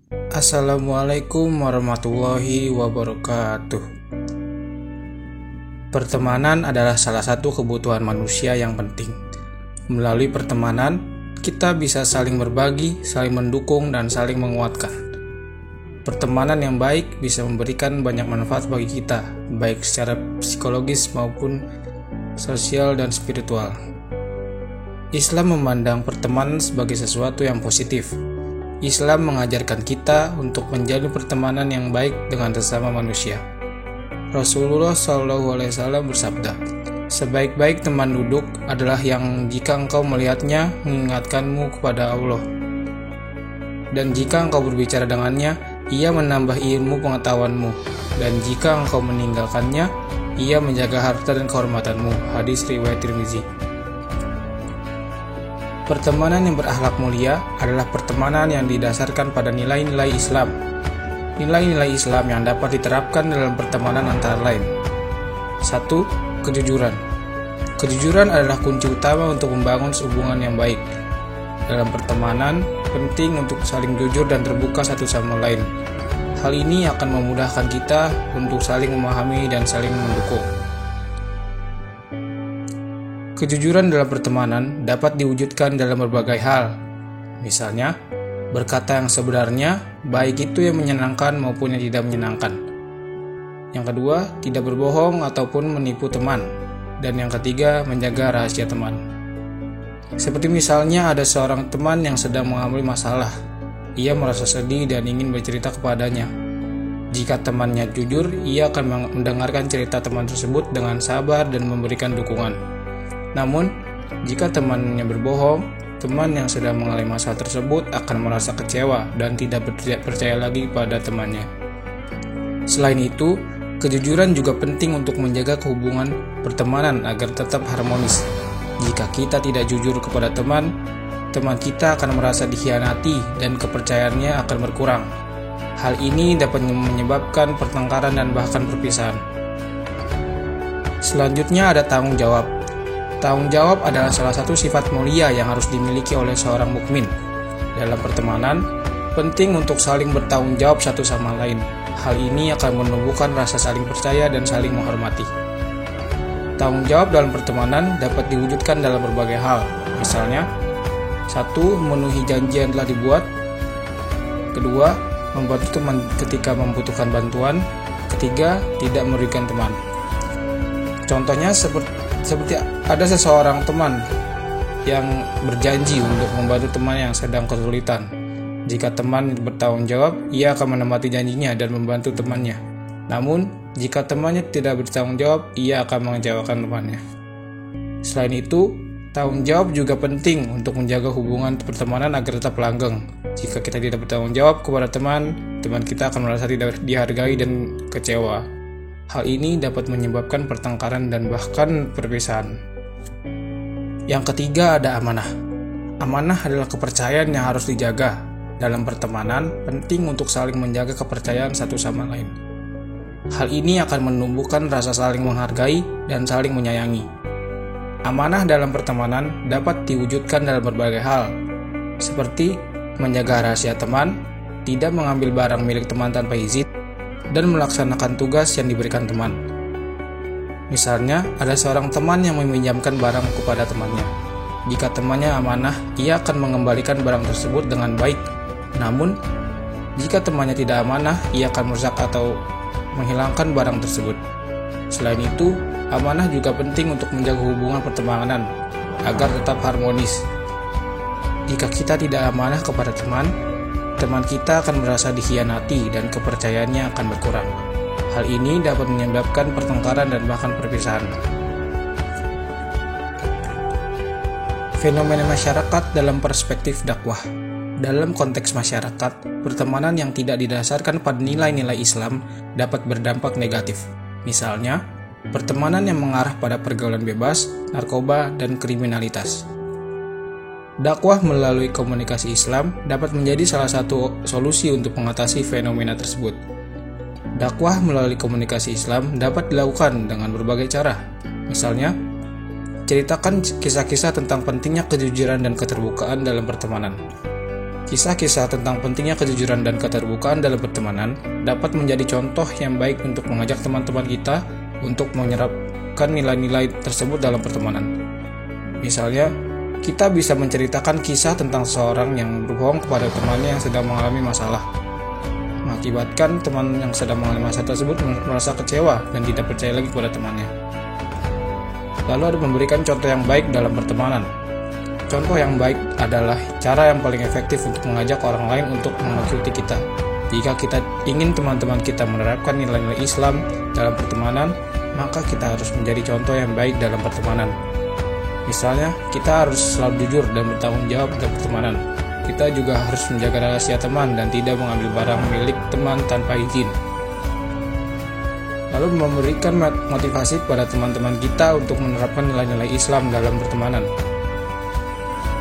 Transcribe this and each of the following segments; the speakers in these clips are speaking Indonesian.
Assalamualaikum warahmatullahi wabarakatuh. Pertemanan adalah salah satu kebutuhan manusia yang penting. Melalui pertemanan, kita bisa saling berbagi, saling mendukung, dan saling menguatkan. Pertemanan yang baik bisa memberikan banyak manfaat bagi kita, baik secara psikologis maupun sosial dan spiritual. Islam memandang pertemanan sebagai sesuatu yang positif. Islam mengajarkan kita untuk menjalin pertemanan yang baik dengan sesama manusia. Rasulullah SAW bersabda, "Sebaik-baik teman duduk adalah yang jika engkau melihatnya mengingatkanmu kepada Allah. Dan jika engkau berbicara dengannya, ia menambah ilmu pengetahuanmu. Dan jika engkau meninggalkannya, ia menjaga harta dan kehormatanmu." Hadis riwayat Tirmizi. Pertemanan yang berakhlak mulia adalah pertemanan yang didasarkan pada nilai-nilai Islam. Nilai-nilai Islam yang dapat diterapkan dalam pertemanan antara lain. 1. Kejujuran. Kejujuran adalah kunci utama untuk membangun hubungan yang baik. Dalam pertemanan, penting untuk saling jujur dan terbuka satu sama lain. Hal ini akan memudahkan kita untuk saling memahami dan saling mendukung. Kejujuran dalam pertemanan dapat diwujudkan dalam berbagai hal. Misalnya, berkata yang sebenarnya, baik itu yang menyenangkan maupun yang tidak menyenangkan. Yang kedua, tidak berbohong ataupun menipu teman. Dan yang ketiga, menjaga rahasia teman. Seperti misalnya ada seorang teman yang sedang mengalami masalah. Ia merasa sedih dan ingin bercerita kepadanya. Jika temannya jujur, ia akan mendengarkan cerita teman tersebut dengan sabar dan memberikan dukungan. Namun, jika temannya berbohong, teman yang sedang mengalami masalah tersebut akan merasa kecewa dan tidak percaya lagi pada temannya. Selain itu, kejujuran juga penting untuk menjaga hubungan pertemanan agar tetap harmonis. Jika kita tidak jujur kepada teman kita akan merasa dikhianati dan kepercayaannya akan berkurang. Hal ini dapat menyebabkan pertengkaran dan bahkan perpisahan. Selanjutnya ada tanggung jawab. Tanggung jawab adalah salah satu sifat mulia yang harus dimiliki oleh seorang mukmin. Dalam pertemanan, penting untuk saling bertanggung jawab satu sama lain. Hal ini akan menumbuhkan rasa saling percaya dan saling menghormati. Tanggung jawab dalam pertemanan dapat diwujudkan dalam berbagai hal. Misalnya, 1. Memenuhi janji yang telah dibuat. 2. Membantu teman ketika membutuhkan bantuan. 3. Tidak merugikan teman. Contohnya seperti ada seseorang teman yang berjanji untuk membantu teman yang sedang kesulitan. Jika teman bertanggung jawab, ia akan menepati janjinya dan membantu temannya. Namun, jika temannya tidak bertanggung jawab, ia akan mengecewakan temannya. Selain itu, tanggung jawab juga penting untuk menjaga hubungan pertemanan agar tetap langgeng. Jika kita tidak bertanggung jawab kepada teman kita akan merasa tidak dihargai dan kecewa. Hal ini dapat menyebabkan pertengkaran dan bahkan perpisahan. Yang ketiga ada amanah. Amanah adalah kepercayaan yang harus dijaga. Dalam pertemanan, penting untuk saling menjaga kepercayaan satu sama lain. Hal ini akan menumbuhkan rasa saling menghargai dan saling menyayangi. Amanah dalam pertemanan dapat diwujudkan dalam berbagai hal, seperti menjaga rahasia teman, tidak mengambil barang milik teman tanpa izin, dan melaksanakan tugas yang diberikan teman. Misalnya, ada seorang teman yang meminjamkan barang kepada temannya. Jika temannya amanah, ia akan mengembalikan barang tersebut dengan baik. Namun, jika temannya tidak amanah, ia akan merusak atau menghilangkan barang tersebut. Selain itu, amanah juga penting untuk menjaga hubungan pertemanan agar tetap harmonis. Jika kita tidak amanah kepada teman kita akan merasa dikhianati dan kepercayaannya akan berkurang. Hal ini dapat menyebabkan pertengkaran dan bahkan perpisahan. Fenomena masyarakat dalam perspektif dakwah. Dalam konteks masyarakat, pertemanan yang tidak didasarkan pada nilai-nilai Islam dapat berdampak negatif. Misalnya, pertemanan yang mengarah pada pergaulan bebas, narkoba, dan kriminalitas. Dakwah melalui komunikasi Islam dapat menjadi salah satu solusi untuk mengatasi fenomena tersebut. Dakwah melalui komunikasi Islam dapat dilakukan dengan berbagai cara. Misalnya, ceritakan kisah-kisah tentang pentingnya kejujuran dan keterbukaan dalam pertemanan. Kisah-kisah tentang pentingnya kejujuran dan keterbukaan dalam pertemanan dapat menjadi contoh yang baik untuk mengajak teman-teman kita untuk menyerapkan nilai-nilai tersebut dalam pertemanan. Misalnya, kita bisa menceritakan kisah tentang seorang yang berbohong kepada temannya yang sedang mengalami masalah, mengakibatkan teman yang sedang mengalami masalah tersebut merasa kecewa dan tidak percaya lagi kepada temannya. Lalu ada memberikan contoh yang baik dalam pertemanan. Contoh yang baik adalah cara yang paling efektif untuk mengajak orang lain untuk mengikuti kita. Jika kita ingin teman-teman kita menerapkan nilai-nilai Islam dalam pertemanan, maka kita harus menjadi contoh yang baik dalam pertemanan. Misalnya, kita harus selalu jujur dan bertanggung jawab dalam pertemanan. Kita juga harus menjaga rahasia teman dan tidak mengambil barang milik teman tanpa izin. Lalu memberikan motivasi kepada teman-teman kita untuk menerapkan nilai-nilai Islam dalam pertemanan.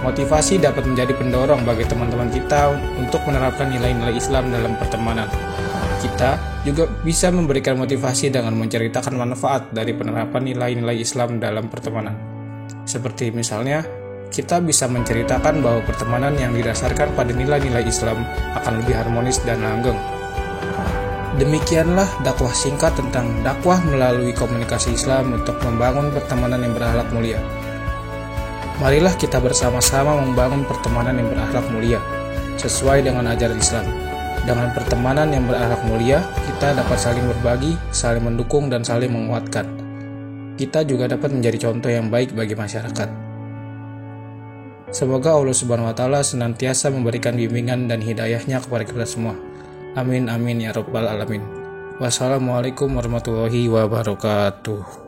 Motivasi dapat menjadi pendorong bagi teman-teman kita untuk menerapkan nilai-nilai Islam dalam pertemanan. Kita juga bisa memberikan motivasi dengan menceritakan manfaat dari penerapan nilai-nilai Islam dalam pertemanan. Seperti misalnya, kita bisa menceritakan bahwa pertemanan yang didasarkan pada nilai-nilai Islam akan lebih harmonis dan langgeng. Demikianlah dakwah singkat tentang dakwah melalui komunikasi Islam untuk membangun pertemanan yang berakhlak mulia. Marilah kita bersama-sama membangun pertemanan yang berakhlak mulia, sesuai dengan ajaran Islam. Dengan pertemanan yang berakhlak mulia, kita dapat saling berbagi, saling mendukung, dan saling menguatkan. Kita juga dapat menjadi contoh yang baik bagi masyarakat. Semoga Allah Subhanahu wa Ta'ala senantiasa memberikan bimbingan dan hidayahnya kepada kita semua. Amin amin ya rabbal alamin. Wassalamualaikum warahmatullahi wabarakatuh.